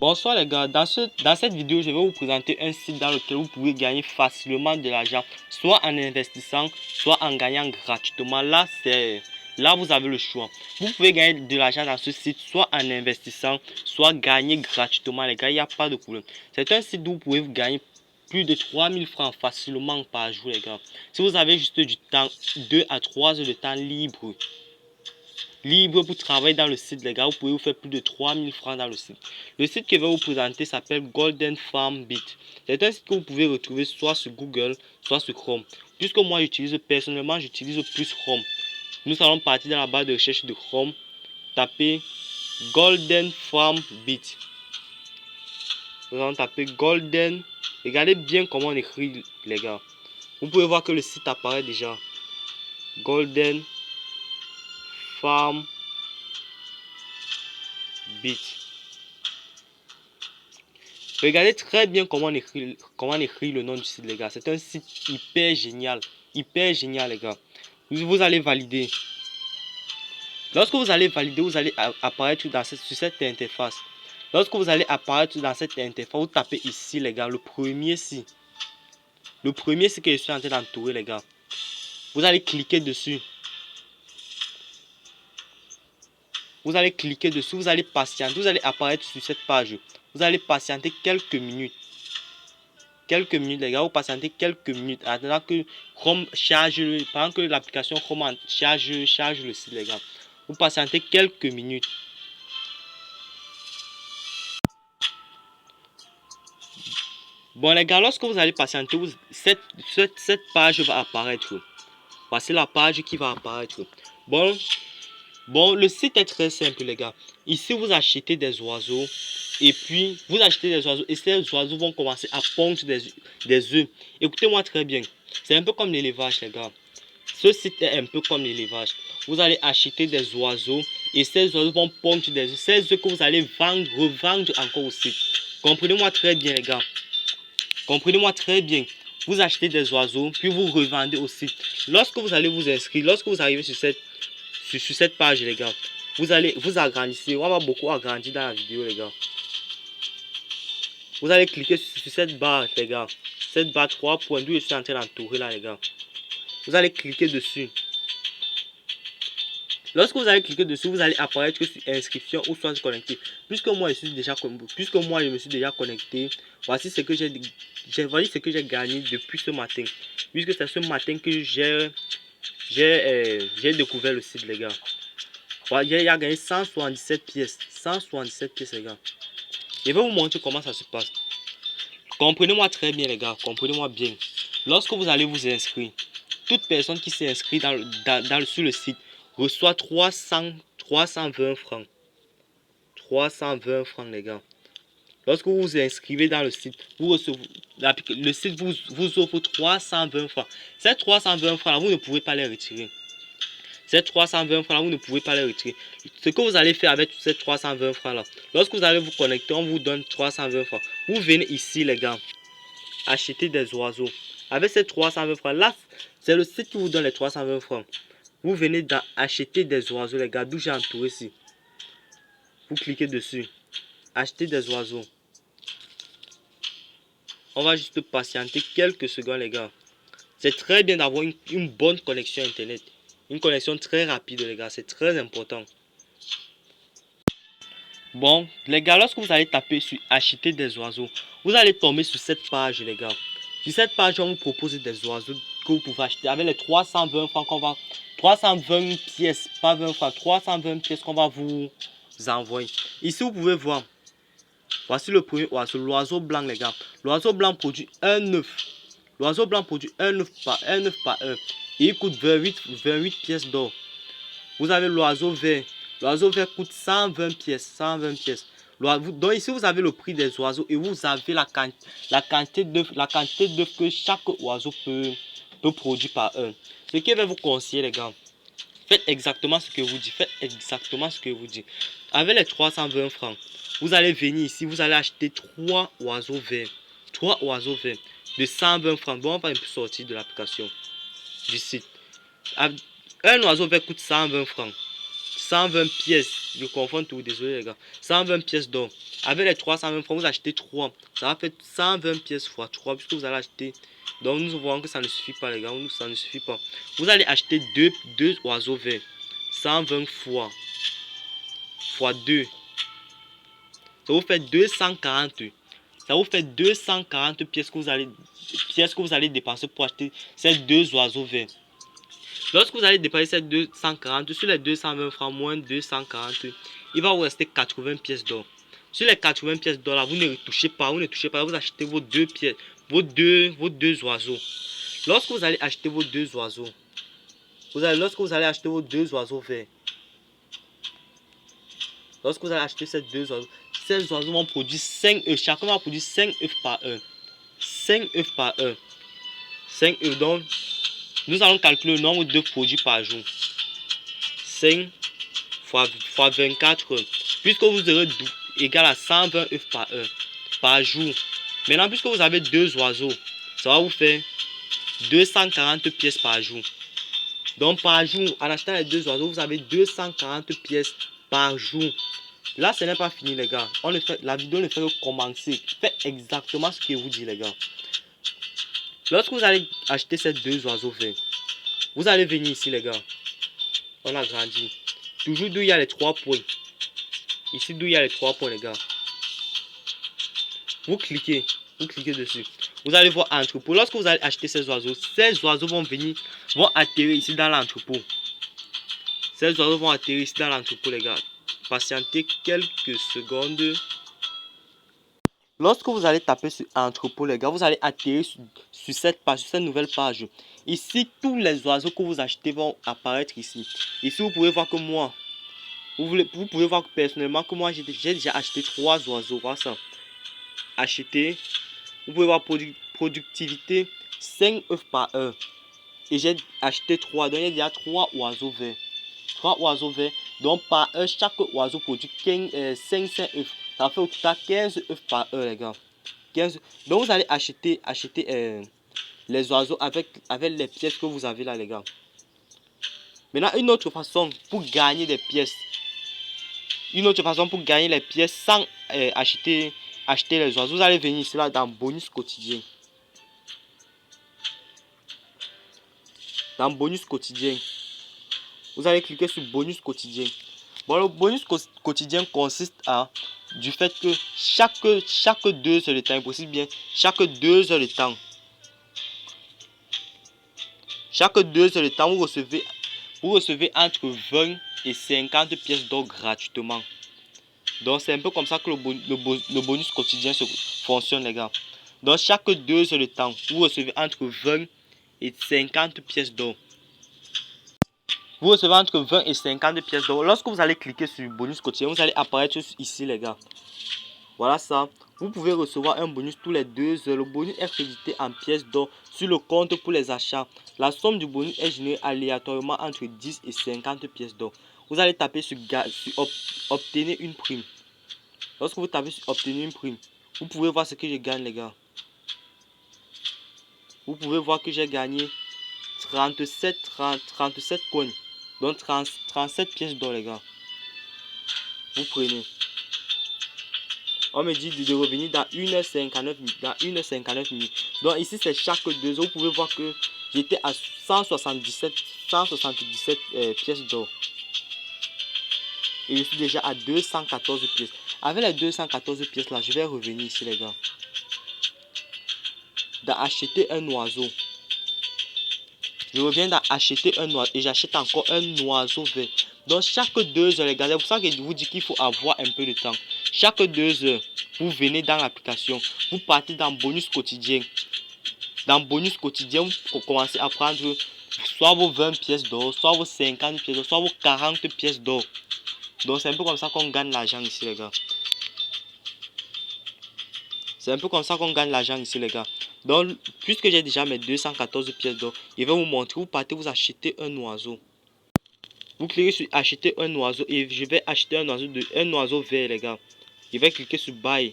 Bonsoir les gars, dans cette vidéo, je vais vous présenter un site dans lequel vous pouvez gagner facilement de l'argent, soit en investissant, soit en gagnant gratuitement. Là, vous avez le choix. Vous pouvez gagner de l'argent dans ce site, soit en investissant, soit gagner gratuitement les gars, il n'y a pas de problème. C'est un site où vous pouvez gagner plus de 3000 francs facilement par jour les gars. Si vous avez juste du temps, 2 à 3 heures de temps libre pour travailler dans le site les gars, vous pouvez vous faire plus de 3000 francs dans le site. Le site que je vais vous présenter s'appelle Golden Farm Beat. C'est un site que vous pouvez retrouver soit sur Google, soit sur Chrome. Puisque moi personnellement j'utilise plus Chrome. Nous allons partir dans la barre de recherche de Chrome, taper Golden Farm Beat. Nous allons taper Golden. Regardez bien comment on écrit les gars. Vous pouvez voir que le site apparaît déjà. Golden Farm Beat. Regardez très bien comment on écrit le nom du site les gars. C'est un site hyper génial les gars. Vous allez valider. Lorsque vous allez valider, vous allez apparaître sur cette interface. Lorsque vous allez apparaître dans cette interface, vous tapez ici les gars, le premier site. Le premier site que je suis en train d'entourer les gars. Vous allez cliquer dessus. Vous allez cliquer dessus, vous allez patienter, vous allez apparaître sur cette page. Vous allez patienter quelques minutes. Quelques minutes les gars, vous patientez quelques minutes attendant que Chrome charge, pendant que l'application Chrome charge le site les gars. Vous patientez quelques minutes. Bon les gars, lorsque vous allez patienter, cette page va apparaître. Voici la page qui va apparaître. Bon, le site est très simple les gars. Ici vous achetez des oiseaux. Et puis vous achetez des oiseaux. Et ces oiseaux vont commencer à pondre des œufs. Écoutez-moi très bien. C'est un peu comme l'élevage les gars. Ce site est un peu comme l'élevage. Vous allez acheter des oiseaux. Et ces oiseaux vont pondre des œufs. Ces œufs que vous allez revendre encore au site. Comprenez-moi très bien les gars. Comprenez-moi très bien. Vous achetez des oiseaux. Puis vous revendez au site. Lorsque vous allez vous inscrire. Lorsque vous arrivez sur cette page les gars, vous allez vous agrandissez. On va beaucoup agrandir dans la vidéo les gars. Vous allez cliquer sur cette barre les gars, cette barre 3 points d'où je suis en train d'entourer là les gars. Vous allez cliquer dessus. Lorsque vous allez cliquer dessus, vous allez apparaître sur inscription ou soit connecté. Puisque moi je me suis déjà connecté, voici ce que j'ai gagné depuis ce matin. Puisque c'est ce matin que j'ai découvert le site les gars. J'ai gagné 177 pièces. 177 pièces les gars. Je vais vous montrer comment ça se passe. Comprenez-moi très bien les gars. Comprenez-moi bien. Lorsque vous allez vous inscrire, toute personne qui s'est inscrite sur le site reçoit 320 francs. 320 francs les gars. Lorsque vous vous inscrivez dans le site, le site vous offre 320 francs. Ces 320 francs là, vous ne pouvez pas les retirer. Ces 320 francs là, vous ne pouvez pas les retirer. Ce que vous allez faire avec ces 320 francs là, lorsque vous allez vous connecter, on vous donne 320 francs. Vous venez ici les gars, acheter des oiseaux. Avec ces 320 francs là, c'est le site qui vous donne les 320 francs. Vous venez acheter des oiseaux les gars, d'où j'ai entouré ici. Vous cliquez dessus, acheter des oiseaux. On va juste patienter quelques secondes les gars. C'est très bien d'avoir une bonne connexion internet. Une connexion très rapide les gars, c'est très important. Bon les gars, lorsque vous allez taper sur acheter des oiseaux, vous allez tomber sur cette page les gars. Sur cette page on vous propose des oiseaux que vous pouvez acheter avec les 320 francs qu'on va, 320 pièces, pas 20 francs, 320 pièces qu'on va vous envoyer. Ici vous pouvez voir. Voici le premier oiseau, l'oiseau blanc les gars. L'oiseau blanc produit un œuf. L'oiseau blanc produit un œuf par heure. Et il coûte 28 pièces d'or. Vous avez l'oiseau vert. L'oiseau vert coûte 120 pièces. 120 pièces. Donc ici vous avez le prix des oiseaux et vous avez la quantité d'œufs que chaque oiseau peut produire par heure. Ce qui va vous conseiller les gars. Faites exactement ce que vous dit. Faites exactement ce que vous dit. Avec les 320 francs, vous allez venir ici. Vous allez acheter 3 oiseaux verts. 3 oiseaux verts de 120 francs. Bon, on va un peu sortir de l'application du site. Un oiseau vert coûte 120 francs. 120 pièces. Je confonds tout, désolé les gars. 120 pièces d'or. Avec les 320 francs, vous achetez 3. Ça va faire 120 pièces fois 3 puisque vous allez acheter. Donc nous voyons que ça ne suffit pas les gars. Nous, ça ne suffit pas. Vous allez acheter deux oiseaux verts. 120 fois 2. Ça vous fait 240. Ça vous fait 240 pièces que vous allez dépenser pour acheter ces deux oiseaux verts. Lorsque vous allez dépenser ces 240 sur les 220 francs moins 240, il va vous rester 80 pièces d'or. Sur les 80 pièces d'or là, vous ne touchez pas, vous achetez vos deux pièces, vos deux oiseaux. Lorsque vous allez acheter vos deux oiseaux, lorsque vous allez acheter vos deux oiseaux verts, lorsque vous allez acheter ces oiseaux vont produire 5 œufs. Chacun va produire 5 œufs par heure. 5 œufs par heure. 5 œufs. Donc, nous allons calculer le nombre d'œufs produits par jour. 5 fois 24 heures. Puisque vous aurez égal à 120 œufs par heure. Par jour. Maintenant, puisque vous avez deux oiseaux, ça va vous faire 240 pièces par jour. Donc, par jour, en achetant les deux oiseaux, vous avez 240 pièces par jour. Là, ce n'est pas fini, les gars. La vidéo ne fait que commencer. Faites exactement ce que je vous dis, les gars. Lorsque vous allez acheter ces deux oiseaux verts, vous allez venir ici, les gars. On a grandi. Toujours d'où il y a les 3 points. Ici, d'où il y a les 3 points, les gars. Vous cliquez dessus. Vous allez voir entrepôt. Lorsque vous allez acheter ces oiseaux vont atterrir ici dans l'entrepôt. Ces oiseaux vont atterrir ici dans l'entrepôt, les gars. Patientez quelques secondes. Lorsque vous allez taper sur entrepôt, les gars, vous allez atterrir sur cette page, sur cette nouvelle page. Ici, tous les oiseaux que vous achetez vont apparaître ici. Ici, vous pouvez voir que moi, vous pouvez voir personnellement que moi, j'ai déjà acheté 3 oiseaux. Voilà ça. Acheter. Vous pouvez voir productivité 5 œufs par heure. Et j'ai acheté 3. Donc, il y a déjà 3 oiseaux verts. 3 oiseaux verts. Donc, par heure, chaque oiseau produit 5 œufs. Ça fait au total 15 œufs par heure, les gars. 15. Donc, vous allez acheter les oiseaux avec les pièces que vous avez là, les gars. Maintenant, une autre façon pour gagner des pièces. Une autre façon pour gagner les pièces sans acheter les oiseaux. Vous allez venir ici là dans bonus quotidien. Dans bonus quotidien. Vous allez cliquer sur bonus quotidien. Bon, le bonus quotidien consiste à du fait que chaque 2 heures de temps, possible bien chaque 2 heures de temps. Chaque 2 heures de temps, vous recevez entre 20 et 50 pièces d'or gratuitement. Donc c'est un peu comme ça que le bonus quotidien fonctionne, les gars. Donc chaque 2 heures de temps, vous recevez entre 20 et 50 pièces d'or. Vous recevez entre 20 et 50 pièces d'or. Lorsque vous allez cliquer sur bonus quotidien, vous allez apparaître ici, les gars. Voilà ça. Vous pouvez recevoir un bonus tous les 2 heures. Le bonus est crédité en pièces d'or sur le compte pour les achats. La somme du bonus est générée aléatoirement entre 10 et 50 pièces d'or. Vous allez taper sur obtenir une prime. Lorsque vous tapez sur obtenir une prime, vous pouvez voir ce que je gagne, les gars. Vous pouvez voir que j'ai gagné 37 coins. Donc 37 pièces d'or, les gars. Vous prenez. On me dit de revenir dans 1h59 minutes. Donc ici c'est chaque 2 heures. Vous pouvez voir que j'étais à 177 pièces d'or. Et je suis déjà à 214 pièces. Avec les 214 pièces là, je vais revenir ici, les gars. D'acheter un oiseau. Je reviens d'acheter un oiseau et j'achète encore un oiseau vert. Donc chaque 2 heures, les gars, c'est pour ça que je vous dis qu'il faut avoir un peu de temps. Chaque 2 heures, vous venez dans l'application, vous partez dans bonus quotidien. Dans bonus quotidien, vous commencez à prendre soit vos 20 pièces d'or, soit vos 50 pièces d'or, soit vos 40 pièces d'or. Donc c'est un peu comme ça qu'on gagne l'argent ici, les gars. C'est un peu comme ça qu'on gagne l'argent ici, les gars. Donc, puisque j'ai déjà mes 214 pièces d'or, je vais vous montrer. Vous partez, vous achetez un oiseau. Vous cliquez sur acheter un oiseau et je vais acheter un oiseau vert, les gars. Je vais cliquer sur buy.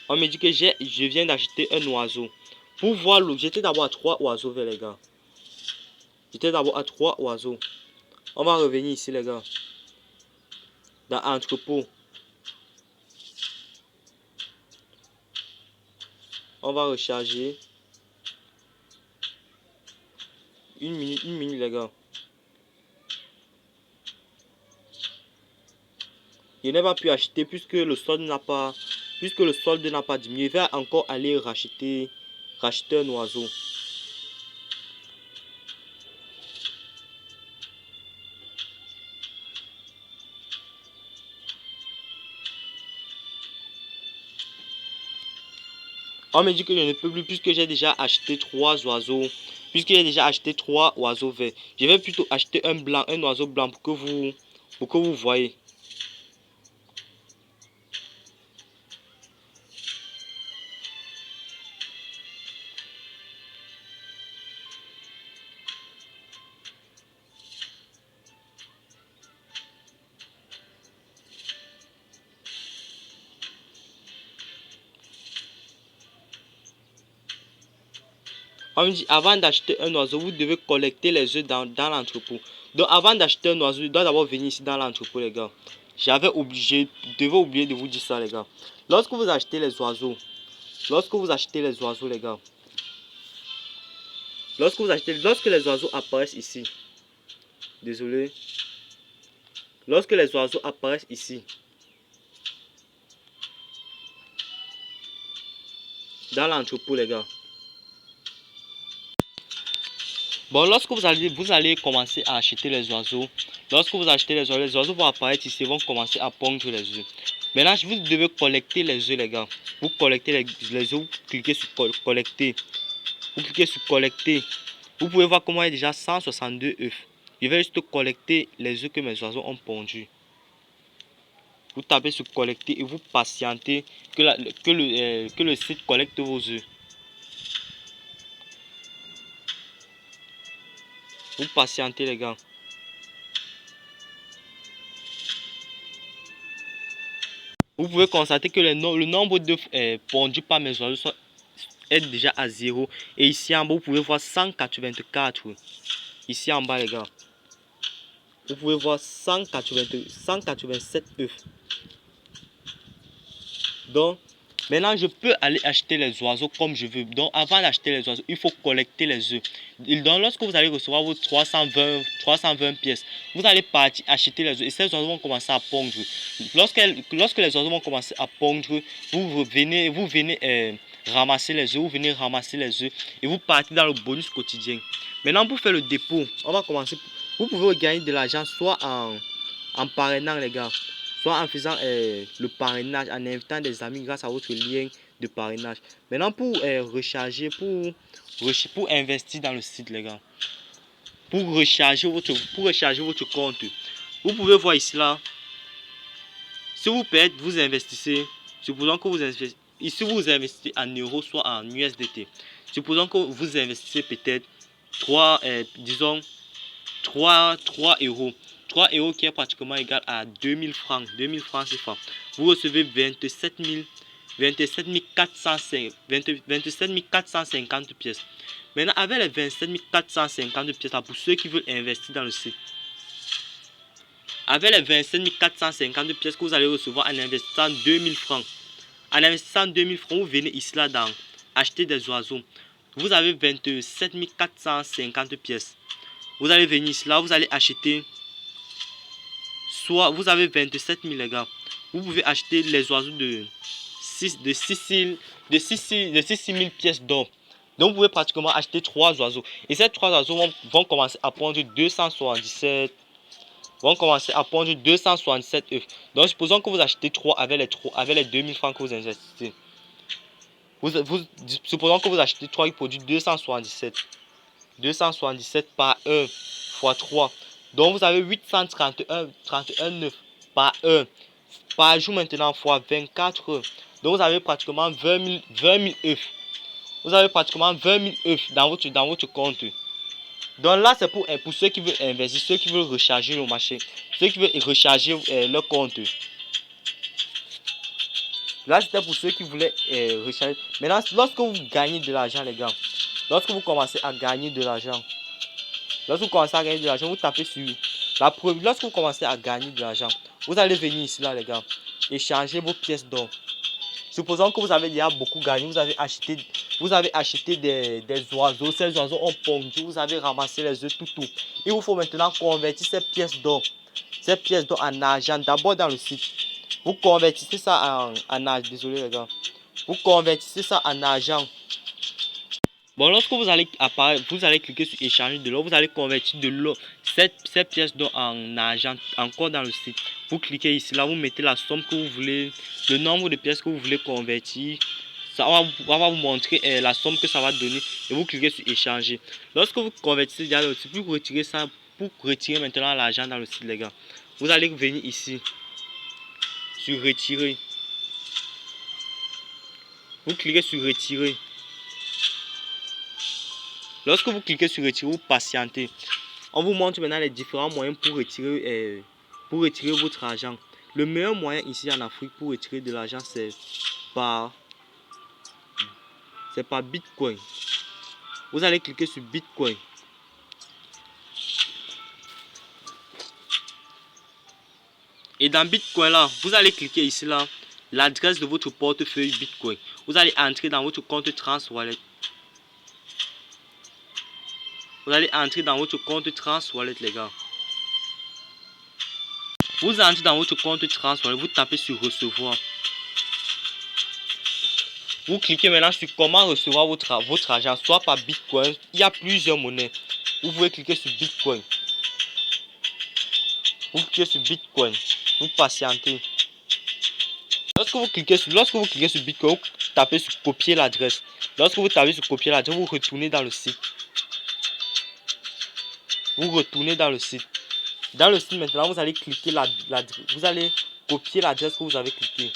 On me dit que je viens d'acheter un oiseau. Pour voir l'eau, j'étais d'abord à 3 oiseaux, les gars. J'étais d'abord à 3 oiseaux. On va revenir ici, les gars. Dans entrepôt. On va recharger. Une minute, les gars. Je n'ai pas pu acheter puisque le solde n'a pas diminué. Je vais encore aller racheter un oiseau. On me dit que je ne peux plus puisque j'ai déjà acheté 3 oiseaux. Puisque j'ai déjà acheté 3 oiseaux verts. Je vais plutôt acheter un blanc, un oiseau blanc pour que vous voyez. On me dit avant d'acheter un oiseau, vous devez collecter les œufs dans l'entrepôt. Donc avant d'acheter un oiseau, il doit d'abord venir ici dans l'entrepôt, les gars. Je devais oublier de vous dire ça, les gars. Lorsque vous achetez les oiseaux, les gars, lorsque les oiseaux apparaissent ici, désolé, lorsque les oiseaux apparaissent ici, dans l'entrepôt, les gars. Bon, lorsque vous allez commencer à acheter les oiseaux, lorsque vous achetez les oiseaux vont apparaître ici, vont commencer à pondre les œufs. Maintenant, vous devez collecter les œufs, les gars. Vous collectez les œufs, vous cliquez sur collecter. Vous cliquez sur collecter. Vous pouvez voir comment il y a déjà 162 œufs. Je vais juste collecter les œufs que mes oiseaux ont pondus. Vous tapez sur collecter et vous patientez que le site collecte vos œufs. Vous patientez, les gars. Vous pouvez constater que le nombre d'œufs pondus par mes oiseaux est déjà à 0. Et ici en bas, vous pouvez voir 184. Ici en bas, les gars. Vous pouvez voir 187 œufs. Donc, maintenant, je peux aller acheter les oiseaux comme je veux. Donc, avant d'acheter les oiseaux, il faut collecter les œufs. Donc, lorsque vous allez recevoir vos 320 pièces, vous allez partir acheter les œufs. Et ces oiseaux vont commencer à pondre. Lorsque les oiseaux vont commencer à pondre, vous venez ramasser les œufs. Vous venez ramasser les œufs et vous partez dans le bonus quotidien. Maintenant, pour faire le dépôt, on va commencer. Vous pouvez gagner de l'argent soit en parrainant, les gars, soit en faisant le parrainage, en invitant des amis grâce à votre lien de parrainage. Maintenant, pour recharger, pour investir dans le site, les gars, pour recharger votre compte, vous pouvez voir ici là. Si vous payez, vous investissez. Supposons que vous investissez. Ici, vous investissez en euros, soit en USDT. Supposons que vous investissez peut-être 3 euros. 3 euros qui est pratiquement égal à 2000 francs. 2000 francs CFA. Vous recevez 27 450 pièces. Maintenant, avec les 27 450 pièces, là, pour ceux qui veulent investir dans le site, avec les 27 450 pièces que vous allez recevoir en investissant 2000 francs, vous venez ici là dans acheter des oiseaux. Vous avez 27 450 pièces. Vous allez venir ici là, vous allez acheter. Soit vous avez 27 000, les gars. Vous pouvez acheter les oiseaux de 6 000 pièces d'or. Donc vous pouvez pratiquement acheter 3 oiseaux. Et ces 3 oiseaux vont commencer à pondre 277. Vont commencer à pondre 267 œufs. Donc supposons que vous achetez 3 avec les 2000 francs que vous investissez. Supposons que vous achetez 3 qui produit 277. 277 par 1 fois 3. Donc vous avez 831 œufs par heure. Par jour maintenant fois 24 heures. Donc vous avez pratiquement 20 000 œufs. Vous avez pratiquement 20 000 œufs dans votre compte. Donc là c'est pour ceux qui veulent investir, ceux qui veulent recharger le marché, ceux qui veulent recharger leur compte. Là, c'était pour ceux qui voulaient recharger. Maintenant, lorsque vous gagnez de l'argent, les gars, lorsque vous commencez à gagner de l'argent, vous tapez sur la première. Lorsque vous commencez à gagner de l'argent, vous allez venir ici, là, les gars, échanger vos pièces d'or. Supposons que vous avez déjà beaucoup gagné, vous avez acheté des oiseaux, ces oiseaux ont pondu, vous avez ramassé les œufs, tout. Il vous faut maintenant convertir ces pièces d'or en argent, d'abord dans le site. Vous convertissez ça en argent, désolé les gars. Vous convertissez ça en argent. Bon, lorsque vous allez cliquer sur échanger de l'or, vous allez convertir de l'or, ces pièces d'or en argent, encore dans le site. Vous cliquez ici, là, vous mettez la somme que vous voulez, le nombre de pièces que vous voulez convertir. Ça va vous montrer la somme que ça va donner et vous cliquez sur échanger. Lorsque vous convertissez dans le site, pour retirer ça, pour retirer maintenant l'argent dans le site, les gars, vous allez venir ici sur retirer. Vous cliquez sur retirer. Lorsque vous cliquez sur retirer, vous patientez. On vous montre maintenant les différents moyens pour retirer votre argent. Le meilleur moyen ici en Afrique pour retirer de l'argent, c'est par Bitcoin. Vous allez cliquer sur Bitcoin. Et dans Bitcoin là, vous allez cliquer ici là, l'adresse de votre portefeuille Bitcoin. Vous allez entrer dans votre compte TransWallet. Vous allez entrer dans votre compte TransWallet, les gars. Vous entrez dans votre compte TransWallet, vous tapez sur recevoir. Vous cliquez maintenant sur comment recevoir votre argent, soit par Bitcoin. Il y a plusieurs monnaies. Vous pouvez cliquer sur Bitcoin. Vous cliquez sur Bitcoin. Vous patientez. Lorsque vous cliquez sur Bitcoin, vous tapez sur copier l'adresse. Lorsque vous tapez sur copier l'adresse, vous retournez dans le site. Vous retournez dans le site. Dans le site maintenant, vous allez cliquer vous allez copier l'adresse que vous avez cliqué.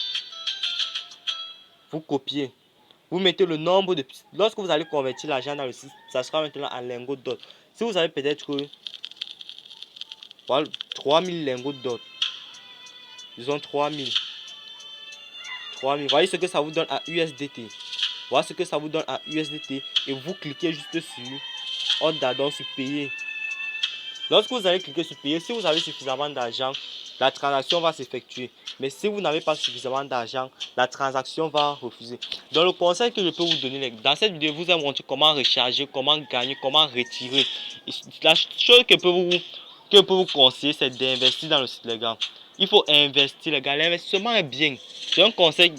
Vous copiez. Vous mettez le nombre de... Lorsque vous allez convertir l'argent dans le site, ça sera maintenant en lingots d'or. Si vous avez peut-être 3000 lingots d'or, disons 3000. Voyez ce que ça vous donne à USDT. Voyez ce que ça vous donne à USDT. Et vous cliquez juste sur Ordre d'adon sur payer. Lorsque vous allez cliquer sur payer, si vous avez suffisamment d'argent, la transaction va s'effectuer. Mais si vous n'avez pas suffisamment d'argent, la transaction va refuser. Donc le conseil que je peux vous donner, dans cette vidéo, je vous ai montré comment recharger, comment gagner, comment retirer. La chose que je peux vous conseiller, c'est d'investir dans le site, les gars. Il faut investir, les gars. L'investissement est bien. C'est un conseil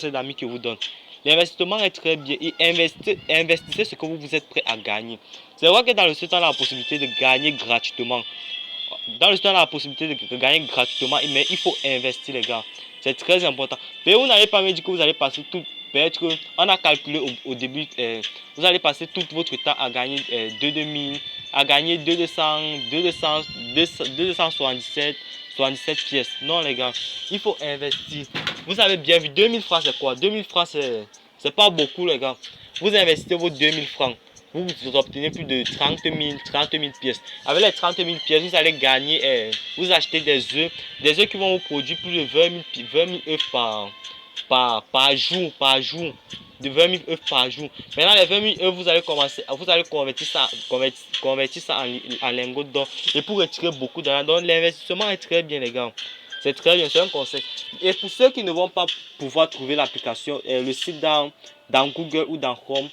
d'amis que je vous donne. L'investissement est très bien et investissez ce que vous êtes prêt à gagner. C'est vrai que dans le site, on a la possibilité de gagner gratuitement. Dans le site, on a la possibilité de gagner gratuitement, mais il faut investir, les gars. C'est très important. Mais vous n'allez pas me dire que vous allez passer tout. Peut-être qu'on a calculé au début, vous allez passer tout votre temps à gagner 2000, à gagner 277 pièces. Non, les gars, il faut investir. Vous avez bien vu, 2000 francs, c'est quoi? 2000 francs, c'est pas beaucoup, les gars. Vous investissez vos 2000 francs. Vous obtenez plus de 30 000 pièces. Avec les 30 000 pièces, vous allez gagner, vous achetez des œufs qui vont vous produire plus de 20 000 œufs par jour. De 20 000 œufs par jour. Maintenant, les 20 000 œufs, vous allez convertir ça en lingots d'or. Et pour retirer beaucoup d'argent. Donc, l'investissement est très bien, les gars. C'est très bien, c'est un conseil. Et pour ceux qui ne vont pas pouvoir trouver l'application, le site dans Google ou dans Chrome,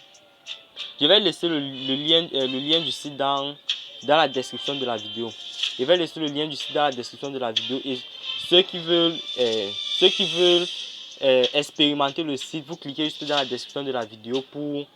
je vais laisser le lien du site dans la description de la vidéo. Je vais laisser le lien du site dans la description de la vidéo. Et ceux qui veulent expérimenter le site, vous cliquez juste dans la description de la vidéo pour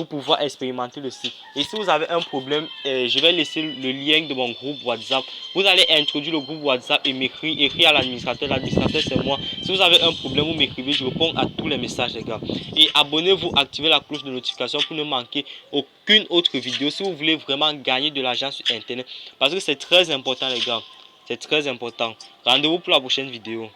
pouvoir expérimenter le site. Et si vous avez un problème, je vais laisser le lien de mon groupe WhatsApp. Vous allez introduire le groupe WhatsApp et écrire à l'administrateur. L'administrateur, c'est moi. Si vous avez un problème, vous m'écrivez, je réponds à tous les messages, les gars. Et abonnez-vous, activez la cloche de notification pour ne manquer aucune autre vidéo si vous voulez vraiment gagner de l'argent sur Internet. Parce que c'est très important, les gars. C'est très important. Rendez-vous pour la prochaine vidéo.